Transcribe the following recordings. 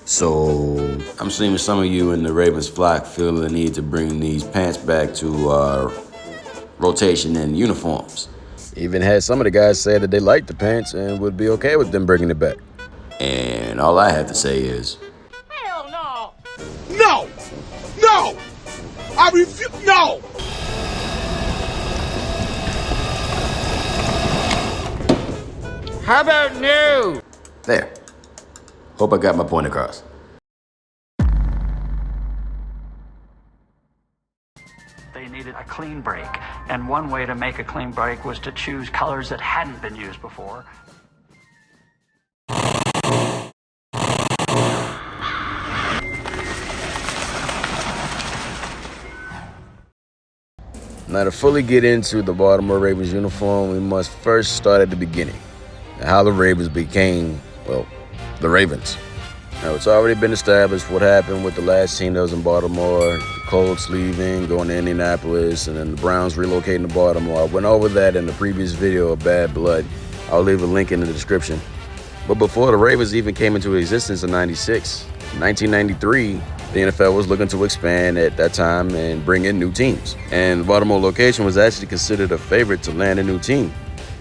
So I'm seeing some of you in the Ravens flock feel the need to bring these pants back to rotation and uniforms. Even had some of the guys say that they liked the pants and would be okay with them bringing it back. And all I have to say is, Hell no! No! No! I refuse. No! How about no? there. Hope I got my point across. They needed a clean break, and one way to make a clean break was to choose colors that hadn't been used before. Now, to fully get into the Baltimore Ravens uniform, we must first start at the beginning, and how the Ravens became, well, the Ravens. Now, it's already been established what happened with the last team that was in Baltimore, the cold sleeving, going to Indianapolis, and then the Browns relocating to Baltimore. I went over that in the previous video of Bad Blood. I'll leave a link in the description. But before the Ravens even came into existence in 96, in 1993, the NFL was looking to expand at that time and bring in new teams. And the Baltimore location was actually considered a favorite to land a new team.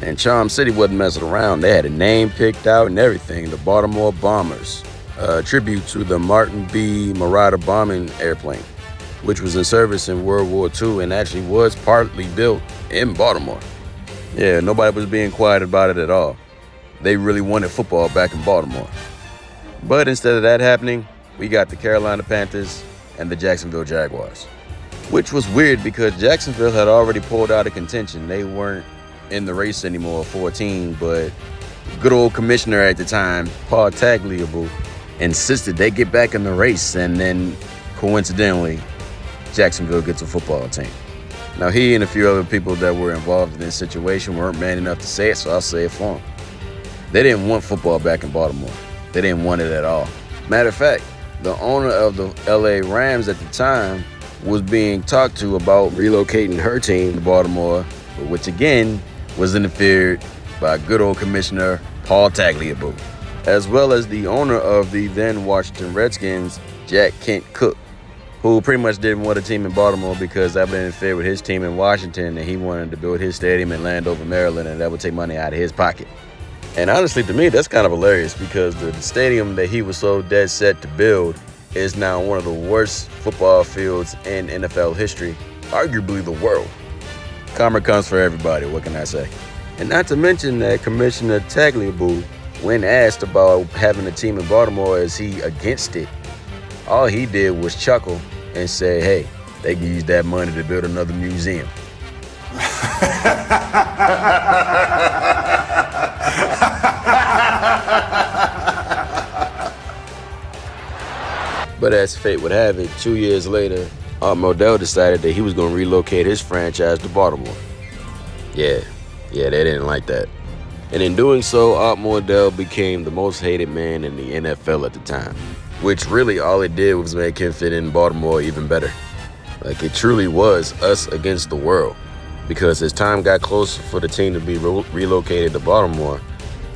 And Charm City wasn't messing around. They had a name picked out and everything, the Baltimore Bombers, a tribute to the Martin B. Marauder bombing airplane, which was in service in World War II and actually was partly built in Baltimore. Yeah, nobody was being quiet about it at all. They really wanted football back in Baltimore. But instead of that happening, we got the Carolina Panthers and the Jacksonville Jaguars, which was weird because Jacksonville had already pulled out of contention. They weren't in the race anymore, 14, but good old commissioner at the time, Paul Tagliabue, insisted they get back in the race, and then coincidentally, Jacksonville gets a football team. Now, he and a few other people that were involved in this situation weren't man enough to say it, so I'll say it for them. They didn't want football back in Baltimore. They didn't want it at all. Matter of fact, the owner of the LA Rams at the time was being talked to about relocating her team to Baltimore, which again was interfered by good old Commissioner Paul Tagliabue, as well as the owner of the then Washington Redskins, Jack Kent Cooke, who pretty much didn't want a team in Baltimore because that would interfere with his team in Washington, and he wanted to build his stadium in Landover, Maryland, and that would take money out of his pocket. And honestly, to me, that's kind of hilarious because the stadium that he was so dead set to build is now one of the worst football fields in NFL history, arguably the world. Karma comes for everybody, what can I say? And not to mention that Commissioner Tagliabue, when asked about having a team in Baltimore, is he against it? All he did was chuckle and say, hey, they can use that money to build another museum. But as fate would have it, 2 years later, Art Modell decided that he was going to relocate his franchise to Baltimore. Yeah, they didn't like that. And in doing so, Art Modell became the most hated man in the NFL at the time, which really all it did was make him fit in Baltimore even better. Like, it truly was us against the world. Because as time got closer for the team to be relocated to Baltimore,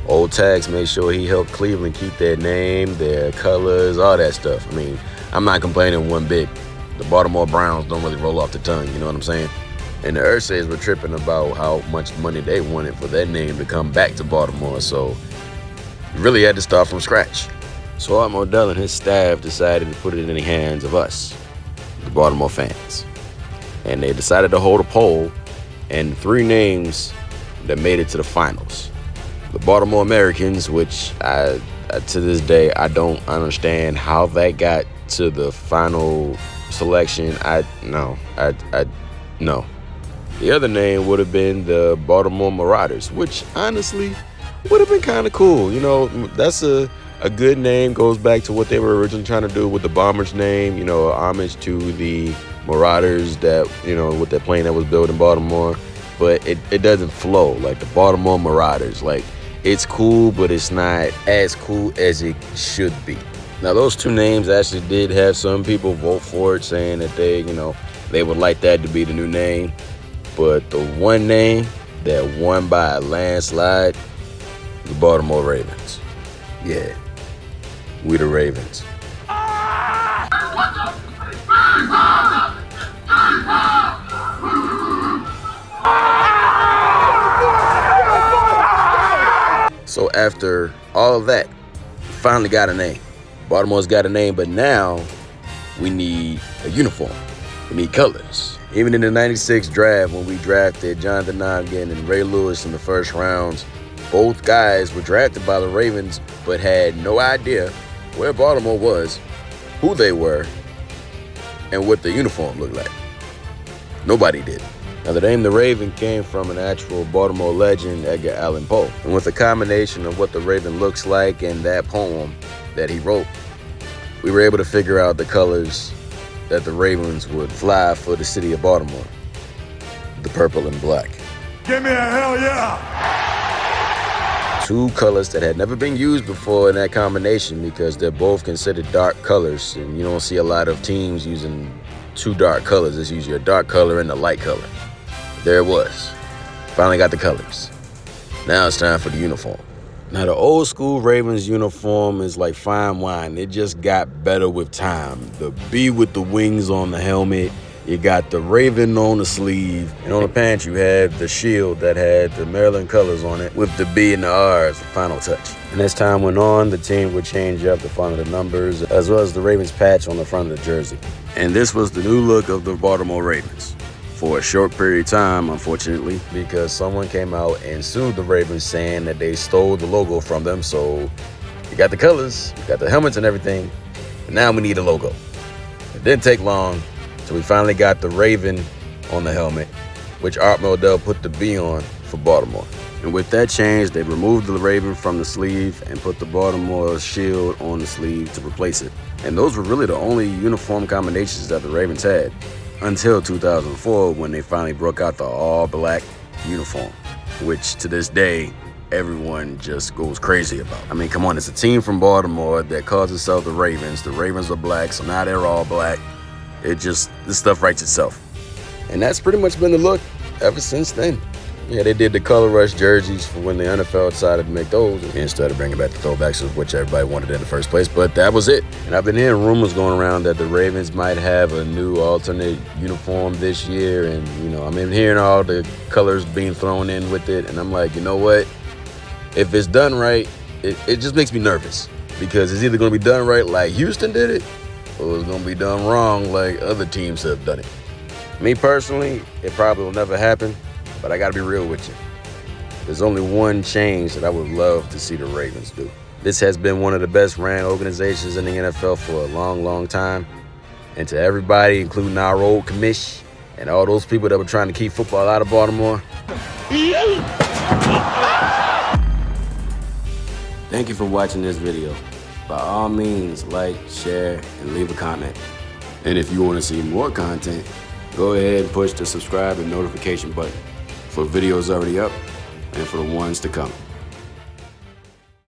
old Tags made sure he helped Cleveland keep their name, their colors, all that stuff. I mean, I'm not complaining one bit. The Baltimore Browns don't really roll off the tongue, you know what I'm saying? And the Ursays were tripping about how much money they wanted for their name to come back to Baltimore, so you really had to start from scratch. So Art Modell and his staff decided to put it in the hands of us, the Baltimore fans. And they decided to hold a poll, and 3 names that made it to the finals. The Baltimore Americans, which I to this day, I don't understand how that got to the final selection. No. The other name would have been the Baltimore Marauders, which honestly would have been kind of cool. You know, that's a good name, goes back to what they were originally trying to do with the Bombers name, you know, homage to the Marauders that, you know, with that plane that was built in Baltimore. But it doesn't flow like the Baltimore Marauders. Like, it's cool, but it's not as cool as it should be. Now, those 2 names actually did have some people vote for it, saying that they would like that to be the new name. But the one name that won by a landslide, the Baltimore Ravens. Yeah. We the Ravens. So after all of that, we finally got a name. Baltimore's got a name, but now we need a uniform. We need colors. Even in the 96 draft, when we drafted Jonathan Nogin and Ray Lewis in the first rounds, both guys were drafted by the Ravens, but had no idea where Baltimore was, who they were, and what the uniform looked like. Nobody did. Now, the name the Raven came from an actual Baltimore legend, Edgar Allan Poe. And with a combination of what the Raven looks like and that poem that he wrote, we were able to figure out the colors that the Ravens would fly for the city of Baltimore. The purple and black. Give me a hell yeah! Two colors that had never been used before in that combination because they're both considered dark colors, and you don't see a lot of teams using two dark colors. It's usually a dark color and a light color. There it was. Finally got the colors. Now it's time for the uniform. Now, the old school Ravens uniform is like fine wine. It just got better with time. The B with the wings on the helmet. You got the Raven on the sleeve. And on the pants, you had the shield that had the Maryland colors on it with the B and the R as the final touch. And as time went on, the team would change up the front of the numbers as well as the Ravens patch on the front of the jersey. And this was the new look of the Baltimore Ravens. For a short period of time, unfortunately, because someone came out and sued the Ravens saying that they stole the logo from them. So you got the colors, you got the helmets and everything, but now we need a logo. It didn't take long, so we finally got the Raven on the helmet, which Art Modell put the B on for Baltimore. And with that change, they removed the Raven from the sleeve and put the Baltimore shield on the sleeve to replace it. And those were really the only uniform combinations that the Ravens had. Until 2004, when they finally broke out the all-black uniform, which to this day, everyone just goes crazy about. I mean, come on, it's a team from Baltimore that calls itself the Ravens. The Ravens are black, so now they're all black. This stuff writes itself. And that's pretty much been the look ever since then. Yeah, they did the Color Rush jerseys for when the NFL decided to make those and started bringing back the throwbacks, which everybody wanted in the first place, but that was it. And I've been hearing rumors going around that the Ravens might have a new alternate uniform this year, and, I'm hearing all the colors being thrown in with it, and I'm like, you know what? If it's done right, it just makes me nervous, because it's either going to be done right like Houston did it, or it's going to be done wrong like other teams have done it. Me personally, it probably will never happen. But I gotta be real with you. There's only one change that I would love to see the Ravens do. This has been one of the best ran organizations in the NFL for a long, long time. And to everybody, including our old commish and all those people that were trying to keep football out of Baltimore, thank you for watching this video. By all means, like, share, and leave a comment. And if you want to see more content, go ahead and push the subscribe and notification button for videos already up and for the ones to come.